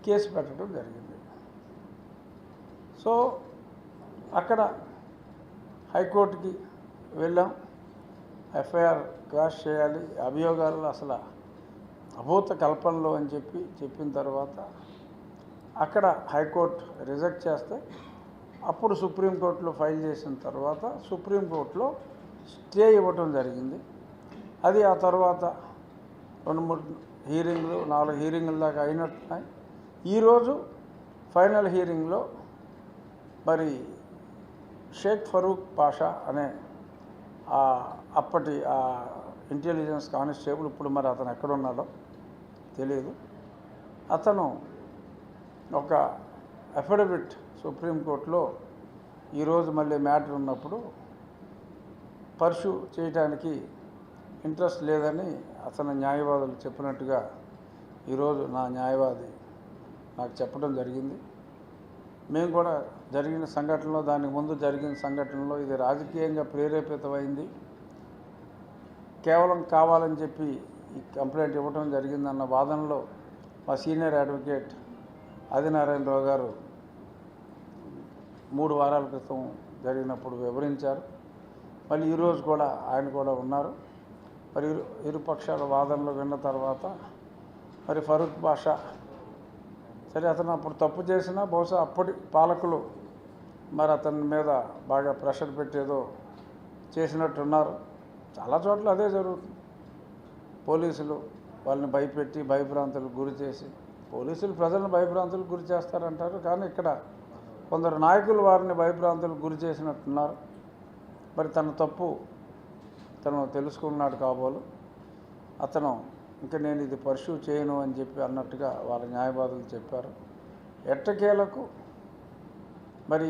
Case పెట్టడం జరిగింది. So అక్కడ హైకోర్టుకి వెళ్ళాం. ఎఫ్ఐఆర్ క్వాష్ చేయాలి, అభియోగాలు అసలు అభూత కల్పనలో అని చెప్పిన తర్వాత అక్కడ హైకోర్టు రిజెక్ట్ చేస్తే అప్పుడు సుప్రీంకోర్టులో ఫైల్ చేసిన తర్వాత సుప్రీంకోర్టులో స్టే ఇవ్వటం జరిగింది. అది ఆ తర్వాత 2-3 హీరింగ్లు 4 హీరింగ్ల దాకా అయినట్టున్నాయి. ఈరోజు ఫైనల్ హీరింగ్లో మరి షేక్ ఫరూక్ పాషా అనే అప్పటి ఇంటెలిజెన్స్ కానిస్టేబుల్, ఇప్పుడు మరి అతను ఎక్కడున్నాడో తెలియదు, అతను ఒక అఫిడవిట్ సుప్రీంకోర్టులో ఈరోజు మళ్ళీ మ్యాటర్ ఉన్నప్పుడు పర్సూ చేయడానికి ఇంట్రెస్ట్ లేదని అతని న్యాయవాదులు చెప్పినట్టుగా ఈరోజు నా న్యాయవాది నాకు చెప్పడం జరిగింది. మేము కూడా జరిగిన సంఘటనలో, దానికి ముందు జరిగిన సంఘటనలో ఇది రాజకీయంగా ప్రేరేపితమైంది, కేవలం కావాలని చెప్పి ఈ కంప్లైంట్ ఇవ్వడం జరిగిందన్న వాదనలో మా సీనియర్ అడ్వకేట్ ఆదినారాయణరావు గారు 3 వారాల క్రితం జరిగినప్పుడు వివరించారు. మళ్ళీ ఈరోజు కూడా ఆయన కూడా ఉన్నారు. మరి ఇరుపక్షాల వాదనలు విన్న తర్వాత మరి ఫరూక్ పాషా సరే అతను అప్పుడు తప్పు చేసినా బహుశా అప్పటి పాలకులు మరి అతని మీద బాగా ప్రెషర్ పెట్టేదో చేసినట్టున్నారు. చాలా చోట్ల అదే జరుగుతుంది. పోలీసులు వాళ్ళని భయపెట్టి భయభ్రాంతులకు గురి చేసి, పోలీసులు ప్రజలను భయభ్రాంతులకు గురి చేస్తారంటారు, కానీ ఇక్కడ కొందరు నాయకులు వారిని భయభ్రాంతులకు గురి చేసినట్టున్నారు. మరి తన తప్పు తను తెలుసుకున్నాడు కాబోలు. అతను ఇంకా నేను ఇది పర్సూ చేయను అని చెప్పి అన్నట్టుగా వాళ్ళ న్యాయవాదులు చెప్పారు. ఎట్టకేలకు మరి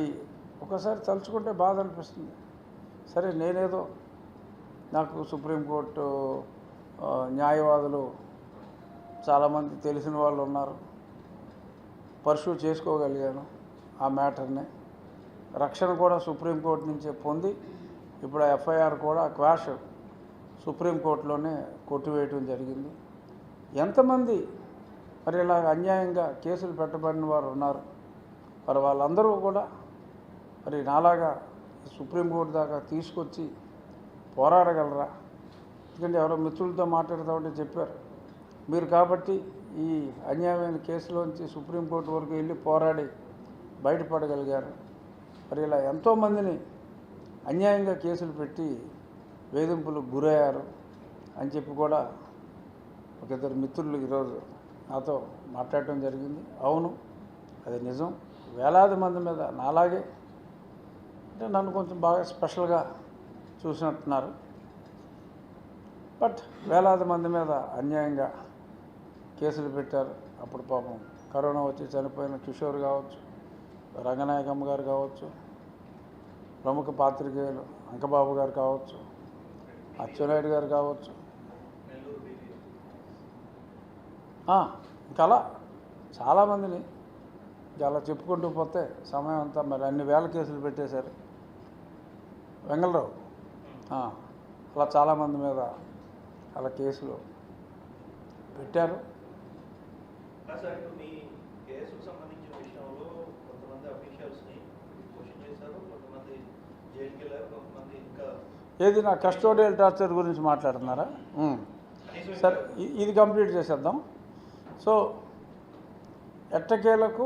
ఒకసారి తలుచుకుంటే బాధ అనిపిస్తుంది. సరే నేనేదో నాకు సుప్రీంకోర్టు న్యాయవాదులు చాలామంది తెలిసిన వాళ్ళు ఉన్నారు, పర్సూ చేసుకోగలిగాను ఆ మ్యాటర్ని. రక్షణ కూడా సుప్రీంకోర్టు నుంచే పొంది ఇప్పుడు ఆ ఎఫ్ఐఆర్ కూడా క్వాష్ సుప్రీంకోర్టులోనే కొట్టివేయటం జరిగింది. ఎంతమంది మరి ఇలా అన్యాయంగా కేసులు పెట్టబడిన వారు ఉన్నారు. మరి వాళ్ళందరూ కూడా మరి నాలాగా సుప్రీంకోర్టు దాకా తీసుకొచ్చి పోరాడగలరా? ఎందుకంటే ఎవరో మిత్రులతో మాట్లాడుతూ చెప్పారు, మీరు కాబట్టి ఈ అన్యాయమైన కేసులోంచి సుప్రీంకోర్టు వరకు వెళ్ళి పోరాడి బయటపడగలిగారు. మరి ఇలా ఎంతోమందిని అన్యాయంగా కేసులు పెట్టి వేధింపులకు గురయ్యారు అని చెప్పి కూడా ఒక 2 మిత్రులు ఈరోజు నాతో మాట్లాడటం జరిగింది. అవును, అది నిజం. వేలాది మంది మీద నాలాగే అంటే నన్ను కొంచెం బాగా స్పెషల్గా చూసినట్టున్నారు. బట్ వేలాది మంది మీద అన్యాయంగా కేసులు పెట్టారు. అప్పుడు పాపం కరోనా వచ్చి చనిపోయిన కిషోర్ కావచ్చు, రంగనాయకమ్మ గారు కావచ్చు, ప్రముఖ పాత్రికేయులు అంకబాబు గారు కావచ్చు, అచ్చెన్నాయుడు గారు కావచ్చు, ఇంకా అలా చాలామందిని అలా చెప్పుకుంటూ పోతే సమయం అంతా మరి అన్ని వేల కేసులు పెట్టేశారు. వెంగళరావు అలా చాలామంది మీద అలా కేసులు పెట్టారు. ఏది నా కస్టోడియల్ టార్చర్ గురించి మాట్లాడుతున్నారా? సరే, ఇది కంప్లీట్ చేసేద్దాం. సో ఎట్టకేలకు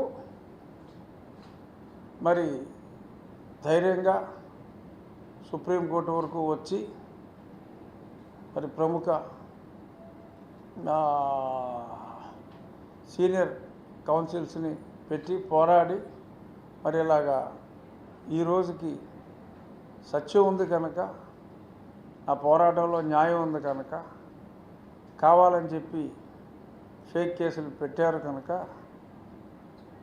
మరి ధైర్యంగా సుప్రీంకోర్టు వరకు వచ్చి మరి ప్రముఖ సీనియర్ కౌన్సిల్స్ని పెట్టి పోరాడి మరి ఇలాగా ఈ రోజుకి సత్యం ఉంది కనుక, ఆ పోరాటంలో న్యాయం ఉంది కనుక, కావాలని చెప్పి ఫేక్ కేసులు పెట్టారు కనుక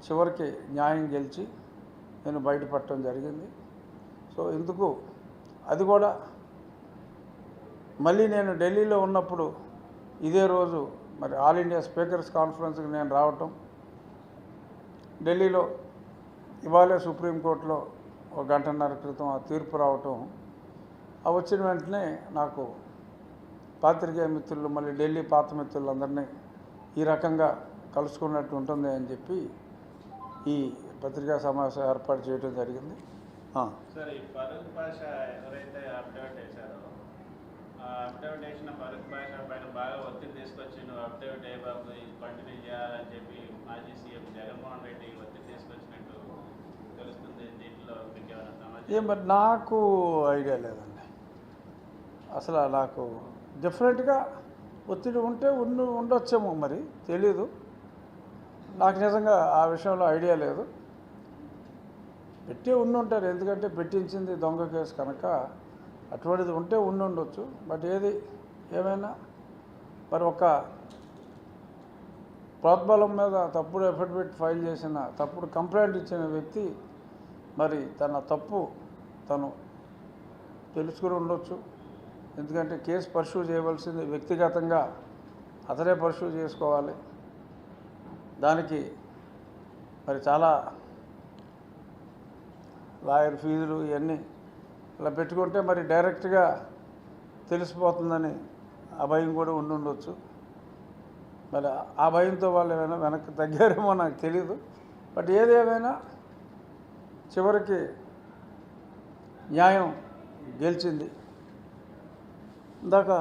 చివరికి న్యాయం గెలిచి నేను బయటపడటం జరిగింది. సో ఇందుకు అది కూడా మళ్ళీ నేను ఢిల్లీలో ఉన్నప్పుడు ఇదే రోజు మరి ఆల్ ఇండియా స్పీకర్స్ కాన్ఫరెన్స్కి నేను రావటం, ఢిల్లీలో ఇవాళే సుప్రీంకోర్టులో 1 గంటన్నర క్రితం ఆ తీర్పు రావటం, ఆ వచ్చిన వెంటనే నాకు పాత్రికేయ మిత్రులు మళ్ళీ ఢిల్లీ పాత మిత్రులందరినీ ఈ రకంగా కలుసుకున్నట్టు ఉంటుంది అని చెప్పి ఈ పత్రికా సమావేశం ఏర్పాటు చేయడం జరిగింది. సార్, ఈ ఫరూక్ బాషా ఎవరైతే అఫిడవిట్ వేశారో ఆ అఫిడవిట్ వేసిన ఫరూక్ బాషా పైన బాగా ఒత్తిడి తీసుకొచ్చి నువ్వు అఫిడవిట్ ఏ బాబు కంటిన్యూ చేయాలని చెప్పి మాజీ సీఎం జగన్మోహన్ రెడ్డి ఒత్తిడి తీసుకొచ్చినట్టు తెలుస్తుంది. దీంట్లో మీకు ఏమైనా సమాచారం? మరి నాకు ఐడియా లేదండి. అసలు నాకు డెఫినెట్గా ఒత్తిడి ఉంటే ఉండొచ్చేమో, మరి తెలీదు. నాకు నిజంగా ఆ విషయంలో ఐడియా లేదు. పెట్టి ఉండుంటారు, ఎందుకంటే పెట్టించింది దొంగ కేసు కనుక అటువంటిది ఉంటే ఉండొచ్చు. బట్ ఏది ఏమైనా మరి ఒక ప్రోద్బలం మీద తప్పుడు అఫిడవిట్ ఫైల్ చేసిన, తప్పుడు కంప్లైంట్ ఇచ్చిన వ్యక్తి మరి తన తప్పు తను తెలుసుకుని ఉండొచ్చు. ఎందుకంటే కేసు పర్సూ చేయవలసింది వ్యక్తిగతంగా అతనే పర్సూ చేసుకోవాలి. దానికి మరి చాలా లాయర్ ఫీజులు ఇవన్నీ ఇలా పెట్టుకుంటే మరి డైరెక్ట్గా తెలిసిపోతుందని ఆ భయం కూడా ఉండొచ్చు. మరి ఆ భయంతో వాళ్ళు ఏమైనా వెనక్కి తగ్గారేమో నాకు తెలీదు. బట్ ఏదేమైనా చివరికి న్యాయం గెలిచింది. ఇందాక